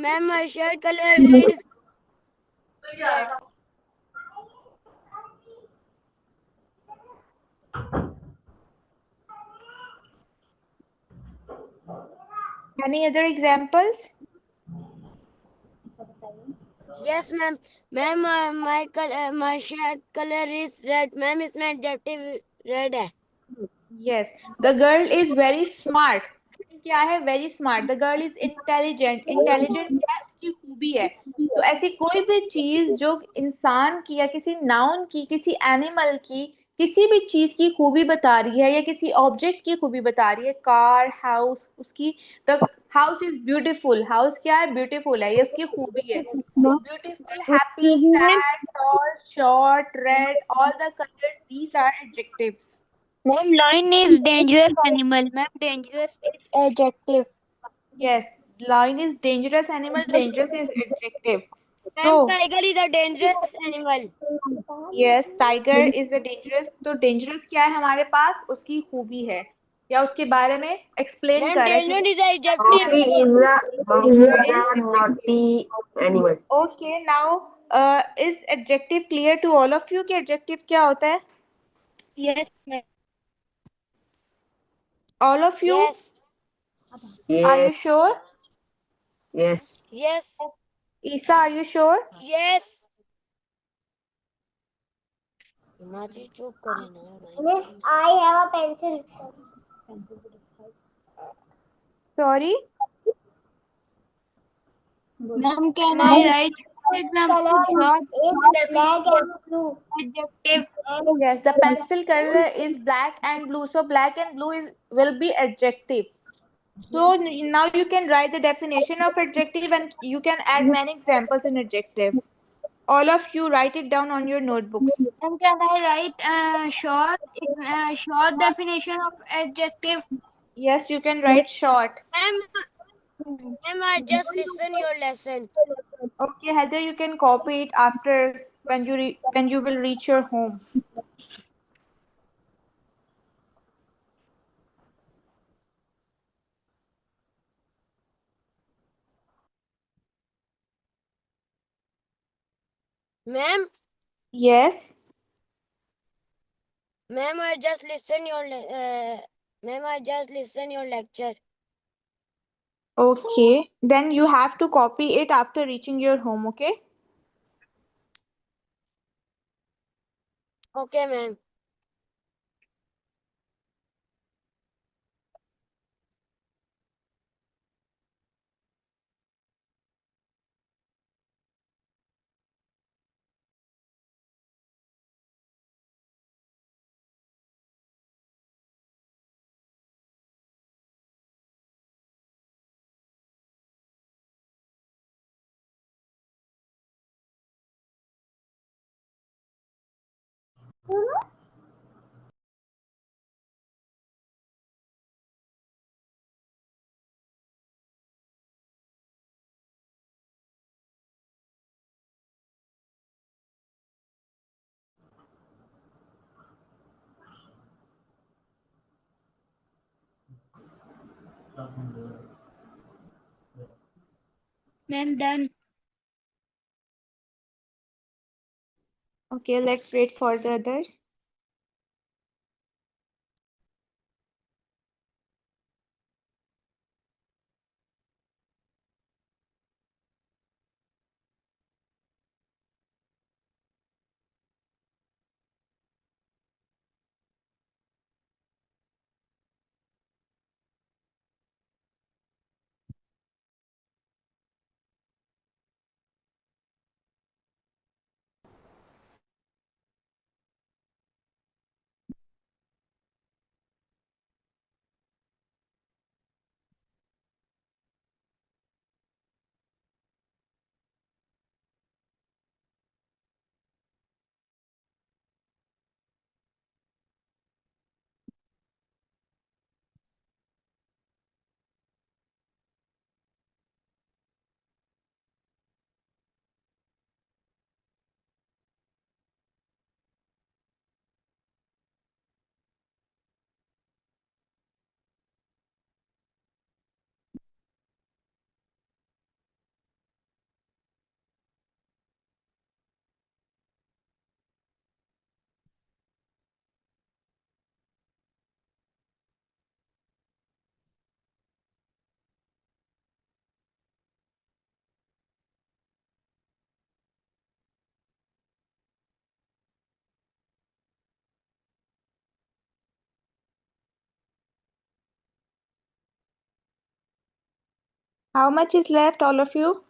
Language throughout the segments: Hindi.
Ma'am, my shirt color is red. Any other examples? Yes, ma'am. Ma'am, my shirt color is red. Ma'am, इसमें adjective red है. Yes, the girl is very smart. क्या है very smart? The girl is intelligent. Intelligent क्या है? उसकी खूबी है. तो ऐसी कोई भी चीज जो इंसान की या किसी नाउन की, किसी एनिमल की, किसी भी चीज की खूबी बता रही है या किसी ऑब्जेक्ट की खूबी बता रही है, कार, हाउस, उसकी हाउस इज ब्यूटीफुल. हाउस क्या है? ब्यूटीफुल है, ये उसकी खूबी है. Beautiful, happy, sad, tall, short, red, all the colors, these are adjectives. Ma'am, lion is dangerous animal. Ma'am, dangerous is adjective. Yes, lion is dangerous animal. Dangerous is adjective. Ma'am, So, tiger is a dangerous animal. yes, tiger is a dangerous. तो dangerous क्या है हमारे पास? उसकी खूबी है या उसके बारे में explain Ma'am, कर रहा है dangerous कि is a adjective. Monkey is a naughty animal. okay, now is adjective clear to all of you कि adjective क्या होता है? Yes, ma'am. All of you, Yes. are you Yes, sure? yes. Yes. Isa, are you sure? Yes. माची चुप करे ना भाई. Miss, I have a pencil. Sorry. Ma'am, can My I write example? color Short is black and blue. adjective. And Yes, the pencil color is black and blue. So black and blue is will be adjective. So now you can write the definition of adjective and you can add many examples in adjective. All of you write it down on your notebooks. Ma'am, can I write short definition of adjective? Yes, you can write short. Ma'am, I just listen your lesson. Okay, Heather, you can copy it after when when you will reach your home. Ma'am, Yes. ma'am, I just listen your ma'am, I just listen your lecture. Okay. Then you have to copy it after reaching your home, okay? Okay, ma'am. Ma'am, done. Okay, let's wait for the others. How much is left, all of you?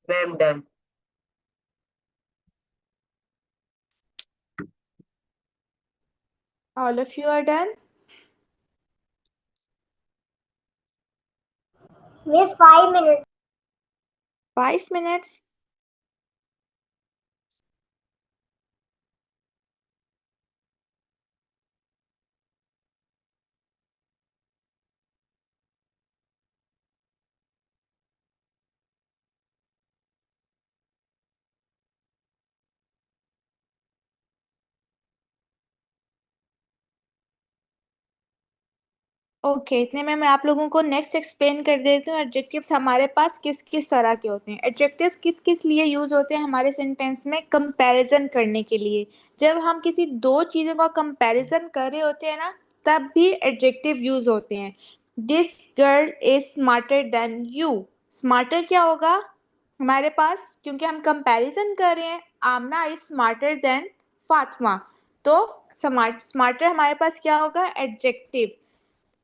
Ma'am, done. All of you are done? Miss, 5 minutes. 5 minutes? Okay, इतने में मैं आप लोगों को नेक्स्ट एक्सप्लेन कर देती हूँ एडजेक्टिव्स हमारे पास किस किस तरह के होते हैं। एडजेक्टिव्स किस किस लिए यूज होते हैं हमारे सेंटेंस में? कंपैरिजन करने के लिए। जब हम किसी दो चीजों का कंपैरिजन कर रहे होते हैं ना, तब भी एडजेक्टिव यूज होते हैं। This girl is smarter then you. Smarter क्या होगा हमारे पास? क्योंकि हम कंपैरिजन कर रहे हैं, Aamna is smarter than Fatima, तो स्मार्टर हमारे पास क्या होगा? Adjective.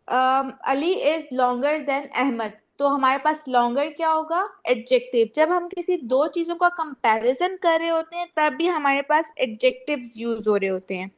Ali is longer than Ahmad, तो हमारे पास लॉन्गर क्या होगा? एडजेक्टिव। जब हम किसी दो चीजों का कंपैरिजन कर रहे होते हैं तब भी हमारे पास एडजेक्टिव्स यूज हो रहे होते हैं।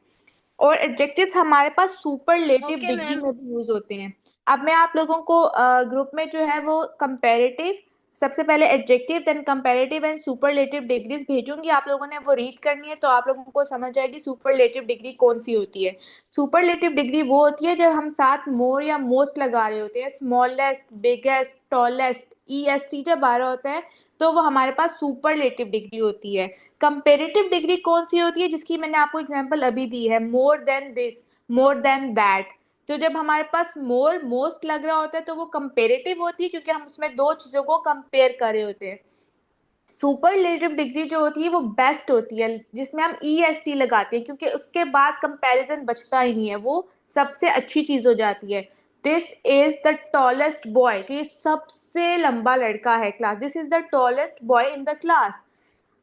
और एडजेक्टिव्स हमारे पास सुपरलेटिव Okay, डिग्री ma'am. में भी यूज होते हैं। अब मैं आप लोगों को ग्रुप में जो है वो कंपैरेटिव, सबसे पहले adjective then comparative and superlative degrees भेजूंगी, आप लोगों ने वो रीड करनी है तो आप लोगों को समझ जाएगी सुपरलेटिव डिग्री कौन सी होती है। सुपरलेटिव डिग्री वो होती है जब हम साथ मोर या मोस्ट लगा रहे होते हैं, smallest, biggest, tallest, E S T जब आ रहा होता है तो वो हमारे पास सुपरलेटिव डिग्री होती है। कंपेरेटिव डिग्री कौन सी होती है? जिसकी मैंने आपको एग्जांपल अभी दी है, more than this, more than that. तो जब हमारे पास मोर मोस्ट लग रहा होता है तो वो कंपेरेटिव होती है, क्योंकि हम उसमें दो चीजों को कंपेयर कर रहे होते हैं। सुपरलेटिव डिग्री जो होती है वो बेस्ट होती है, जिसमें हम ई एस टी लगाते हैं, क्योंकि उसके बाद कंपैरिजन बचता ही नहीं है, वो सबसे अच्छी चीज हो जाती है। This is the tallest boy, कि ये सबसे लंबा लड़का है class, this is the tallest boy in the class.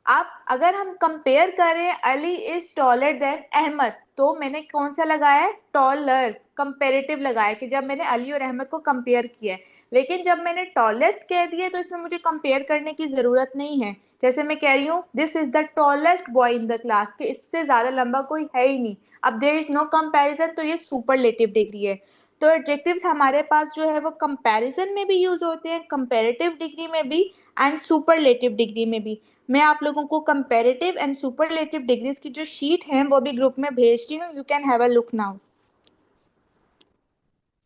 अब अगर हम कंपेयर करें, Ali is taller than Ahmad, तो मैंने कौन सा लगाया है? टॉलर, कंपेरेटिव लगाया, कि जब मैंने अली और अहमद को कंपेयर किया है। लेकिन जब मैंने टॉलेस्ट कह दिया तो इसमें मुझे कंपेयर करने की जरूरत नहीं है। जैसे मैं कह रही हूँ this is the tallest boy in the class, कि इससे ज्यादा लंबा कोई है ही नहीं, अब देयर इज नो कंपैरिजन, तो ये सुपरलेटिव डिग्री है। तो एडजेक्टिव्स हमारे पास जो है वो कंपैरिजन में भी यूज होते हैं, कंपैरेटिव डिग्री में भी एंड सुपरलेटिव डिग्री में भी। मैं आप लोगों को कंपैरेटिव एंड सुपरलेटिव डिग्रीज की जो शीट है वो भी ग्रुप में भेज रही हूँ, you can have a look now.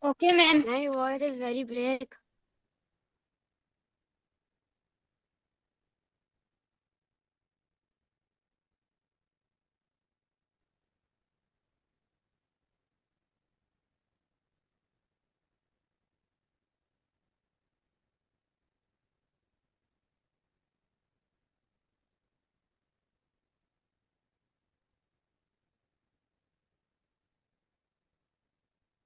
Okay, ma'am. My voice is very break.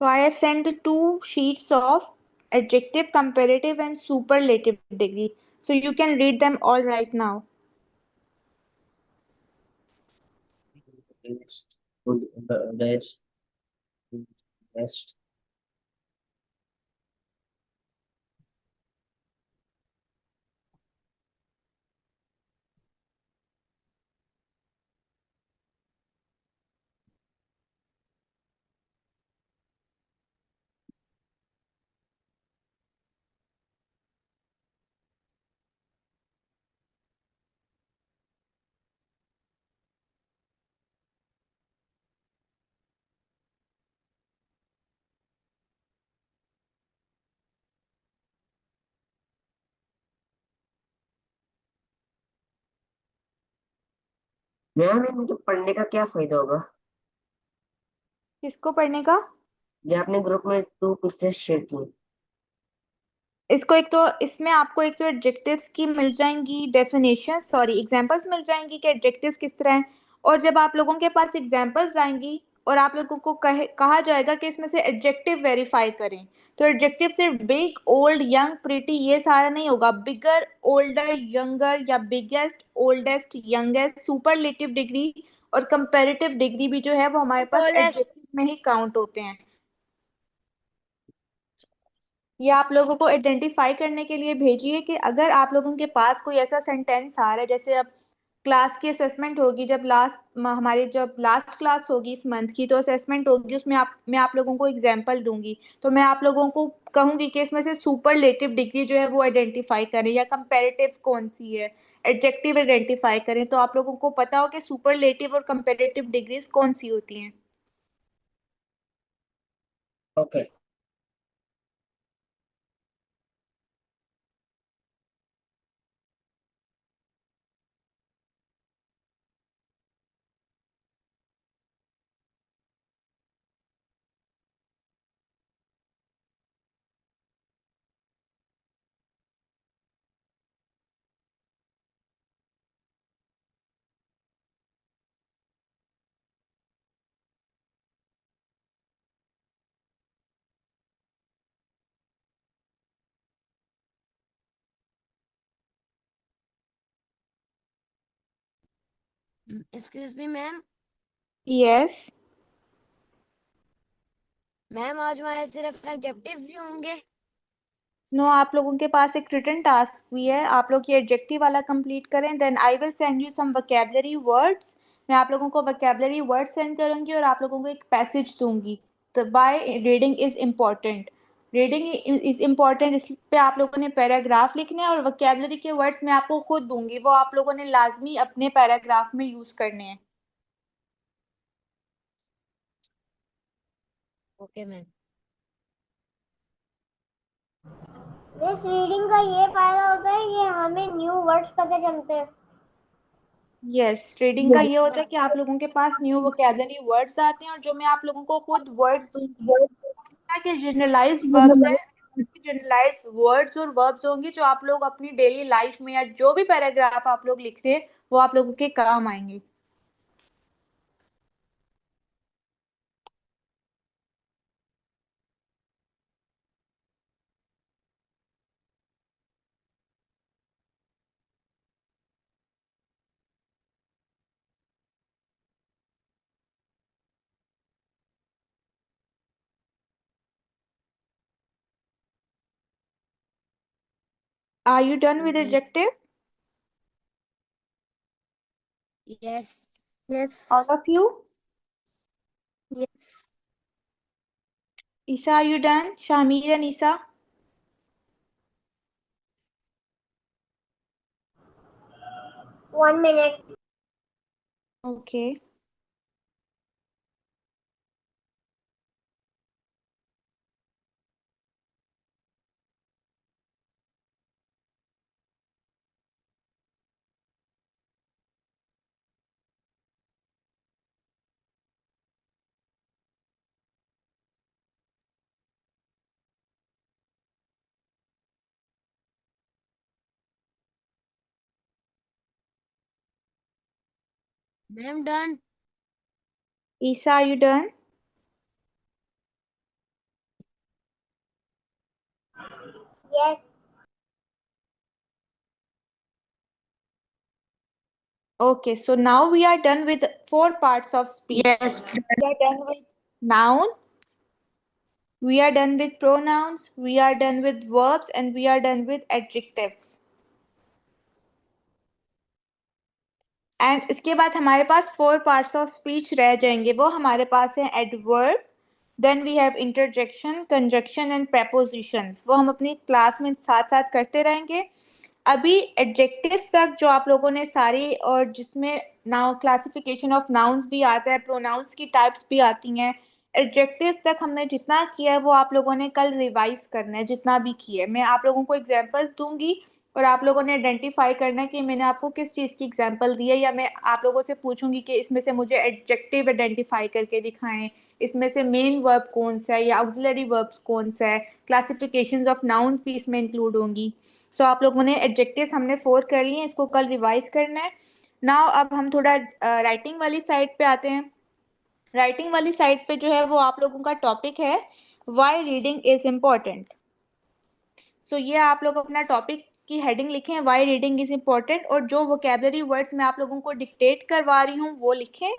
So I have sent the two sheets of adjective, comparative and superlative degree, so you can read them all right now. Next. Good. Best. Best. Ma'am इनके पढ़ने का क्या फायदा होगा? किसको पढ़ने का? ये आपने ग्रुप में 2 पिक्चर्स शेयर की। इसको एक तो इसमें आपको एक तो एडजेक्टिव्स की मिल जाएंगी डेफिनेशन, सॉरी एग्जांपल्स मिल जाएंगी कि एडजेक्टिव्स किस तरह हैं। और जब आप लोगों के पास एग्जांपल्स आएंगी और आप लोगों को कहा जाएगा कि इसमें से एडजेक्टिव वेरीफाई करें, तो एडजेक्टिव सिर्फ बिग, ओल्ड, यंग, प्रिटी ये सारा नहीं होगा। बिगर, ओल्डर, यंगर या biggest, oldest, youngest, superlative degree और कंपैरेटिव डिग्री भी जो है वो हमारे पास Tallest. एडजेक्टिव में ही काउंट होते हैं। ये आप लोगों को आइडेंटिफाई करने के लिए भेजिए कि अगर आप लोगों के पास कोई ऐसा सेंटेंस आ रहा है, जैसे अब क्लास की असेसमेंट होगी, जब लास्ट क्लास होगी इस मंथ की, तो असेसमेंट होगी, उसमें मैं आप लोगों को एग्जांपल दूंगी, तो मैं आप लोगों को कहूंगी कि इसमें से सुपरलेटिव डिग्री जो है वो आइडेंटिफाई करें या कंपैरेटिव कौन सी है, एडजेक्टिव आइडेंटिफाई करें, तो आप लोगों को पता हो कि सुपरलेटिव और कंपैरेटिव डिग्रीज कौन सी होती हैं। Okay. Excuse me, ma'am. Yes. Ma'am आज हमारे सिर्फ एडजेक्टिव भी होंगे? नो, आप लोगों के पास एक रिटन टास्क भी है, आप लोग ये एडजेक्टिव वाला कंप्लीट करें, then I will send you some vocabulary words. मैं आप लोगों को वोकैबुलरी वर्ड सेंड करूंगी और आप लोगों को एक पैसेज दूंगी। तो by reading is important, reading is important, इस पे आप लोगों ने पैराग्राफ लिखने हैं और वोकैबुलरी के वर्ड्स मैं आपको खुद दूंगी, वो आप लोगों ने लाजमी अपने पैराग्राफ में यूज करने हैं। Okay ma'am. इस रीडिंग का ये फायदा होता है कि हमें न्यू वर्ड्स पता चलते हैं। यस, रीडिंग का ये होता है कि आप लोगों के पास न्यू वोकैबुलरी वर्ड्स आते हैं और जो मैं आप लोगों को खुद वर्ड्स दूंगी के जनरलाइज्ड वर्ब्स हैं, जनरलाइज्ड वर्ड्स और वर्ब्स होंगे जो आप लोग अपनी डेली लाइफ में या जो भी पैराग्राफ आप लोग लिख रहे हैं वो आप लोगों के काम आएंगे। Are you done with adjective? Yes. Yes. All of you? Yes. Isa, are you done? Shamir and Isa? 1 minute. Okay. Ma'am done. Isa, are you done? Yes. Okay, so now we are done with 4 parts of speech. Yes. We are done with noun, we are done with pronouns, we are done with verbs, and we are done with adjectives. And इसके बाद हमारे पास 4 पार्ट्स ऑफ स्पीच रह जाएंगे, वो हमारे पास है adverb, then we have interjection, conjunction and prepositions, वो हम अपनी क्लास में साथ साथ करते रहेंगे। अभी एडजेक्टिव्स तक जो आप लोगों ने सारी, और जिसमें नाउ क्लासिफिकेशन ऑफ नाउन्स भी आता है, प्रोनाउंस की टाइप्स भी आती हैं, एडजेक्टिव्स तक हमने जितना किया है वो आप लोगों ने कल रिवाइज करना है, जितना भी किया है। मैं आप लोगों को एग्जांपल्स दूंगी, और आप लोगों ने आइडेंटिफाई करना है कि मैंने आपको किस चीज़ की एग्जांपल दी है, या मैं आप लोगों से पूछूंगी कि इसमें से मुझे एडजेक्टिव आइडेंटिफाई करके दिखाएं, इसमें से मेन वर्ब कौन सा है या ऑक्सिलरी वर्ब्स कौन सा है, क्लासिफिकेशंस ऑफ नाउन भी इसमें इंक्लूड होंगी। सो आप लोगों ने एडजेक्टिव्स हमने 4 कर लिए हैं, इसको कल रिवाइज करना है। नाउ अब हम थोड़ा राइटिंग वाली साइड पे आते हैं। राइटिंग वाली साइड पे जो है वो आप लोगों का टॉपिक है व्हाई रीडिंग इज इम्पोर्टेंट। सो ये आप लोग अपना टॉपिक की हेडिंग लिखें, व्हाई रीडिंग इज इम्पोर्टेंट, और जो वोकेबलरी वर्ड्स मैं आप लोगों को डिक्टेट करवा रही हूँ वो लिखें।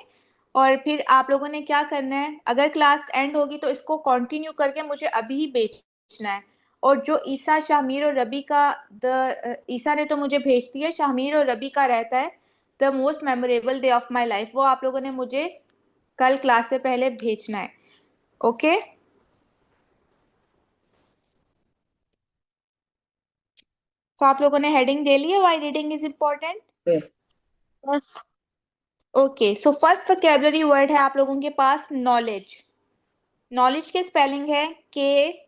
और फिर आप लोगों ने क्या करना है, अगर क्लास एंड होगी तो इसको कंटिन्यू करके मुझे अभी ही भेजना है। और जो ईसा, शाहमीर और रबी का ईसा ने तो मुझे भेज दिया, शाहमीर और रबी का रहता है the most memorable day of my life, वो आप लोगों ने मुझे कल क्लास से पहले भेजना है। ओके तो आप लोगों ने हेडिंग दे ली है why reading is important. Yes. Okay so first vocabulary word है आप लोगों के पास नॉलेज। नॉलेज के स्पेलिंग है KNOWLEDGE।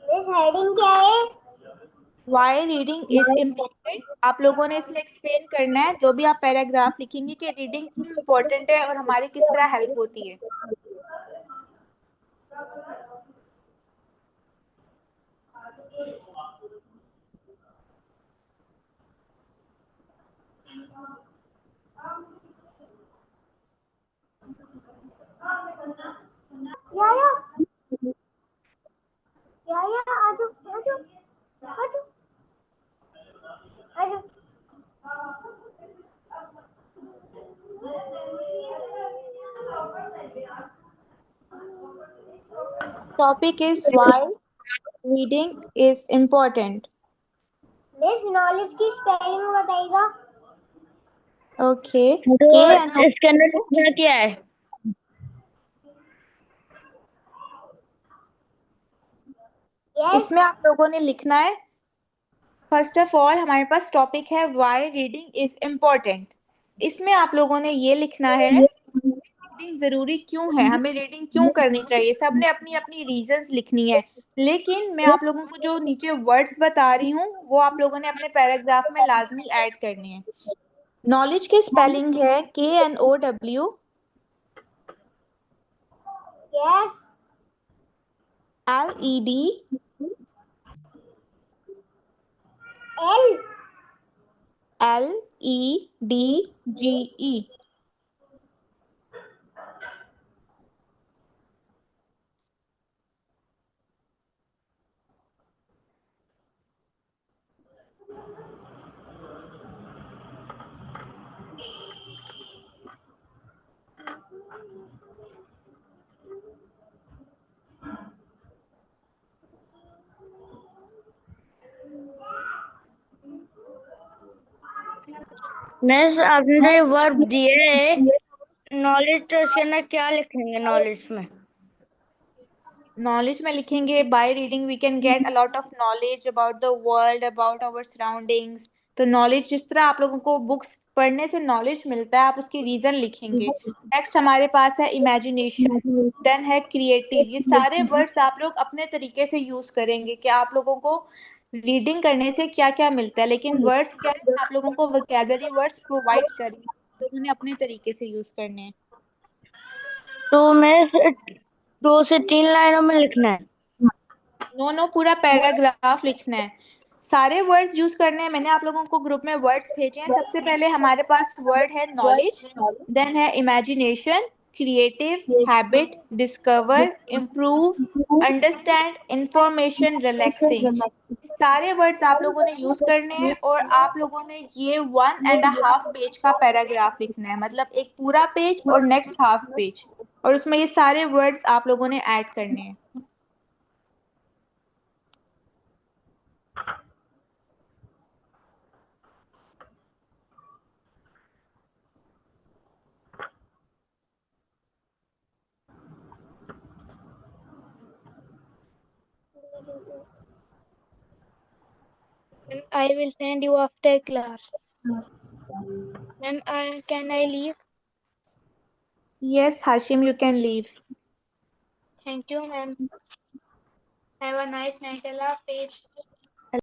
मिस हेडिंग क्या है? Why reading is important. आप लोगों ने इसमें एक्सप्लेन करना है जो भी आप पैराग्राफ लिखेंगे कि रीडिंग क्यों इम्पोर्टेंट है और हमारी किस तरह हेल्प होती है। या आजो आजो आजो आजो। Topic is why reading is important. Miss knowledge की स्पेलिंग बताइएगा। ओके तो इसके अंदर लिखना क्या है? यस इसमें आप लोगों ने लिखना है, फर्स्ट ऑफ ऑल हमारे पास टॉपिक है व्हाई रीडिंग इज इम्पोर्टेंट। इसमें आप लोगों ने ये लिखना है रीडिंग जरूरी क्यों है, हमें रीडिंग क्यों करनी चाहिए। सबने अपनी अपनी रीजंस लिखनी है, लेकिन मैं आप लोगों को जो नीचे वर्ड्स बता रही हूँ वो आप लोगों ने अपने पैराग्राफ में लाजमी ऐड करनी है। नॉलेज की स्पेलिंग है KNOWLEDGE। Yes L LEDGE। Miss आपने जो ये वर्ब दिए है नॉलेज, तो इसके अंदर क्या लिखेंगे नॉलेज में? नॉलेज में लिखेंगे by reading we can get a lot of knowledge about the world, about our surroundings. तो नॉलेज जिस तरह आप लोगों को बुक्स पढ़ने से नॉलेज मिलता है, आप उसकी रीजन लिखेंगे। नेक्स्ट हमारे पास है इमेजिनेशन, देन है क्रिएटिव। ये सारे वर्ड्स आप लोग अपने तरीके से यूज करेंगे कि आप लोगों को रीडिंग करने से क्या क्या मिलता है, लेकिन वर्ड्स क्या है, आप लोगों को वोकैबुलरी वर्ड्स प्रोवाइड करेंगे, आप लोगों ने अपने तरीके से यूज करने हैं। तो मिस 2 से 3 लाइनों में लिखना है? नो पूरा पैराग्राफ लिखना है, सारे वर्ड्स यूज करने हैं। मैंने आप लोगों को ग्रुप में वर्ड्स भेजे हैं। सबसे पहले हमारे पास वर्ड है नॉलेज, देन है imagination, creative, habit, discover, improve, understand, information, relaxing. सारे वर्ड्स आप लोगों ने यूज करने हैं और आप लोगों ने ये 1.5 पेज का पैराग्राफ लिखना है, मतलब एक पूरा पेज और नेक्स्ट हाफ पेज, और उसमें ये सारे वर्ड्स आप लोगों ने ऐड करने हैं। Ma'am, I will send you after class. Ma'am, can I leave? Yes, Hashim, you can leave. Thank you, ma'am. Have a nice night. Allah Hafiz.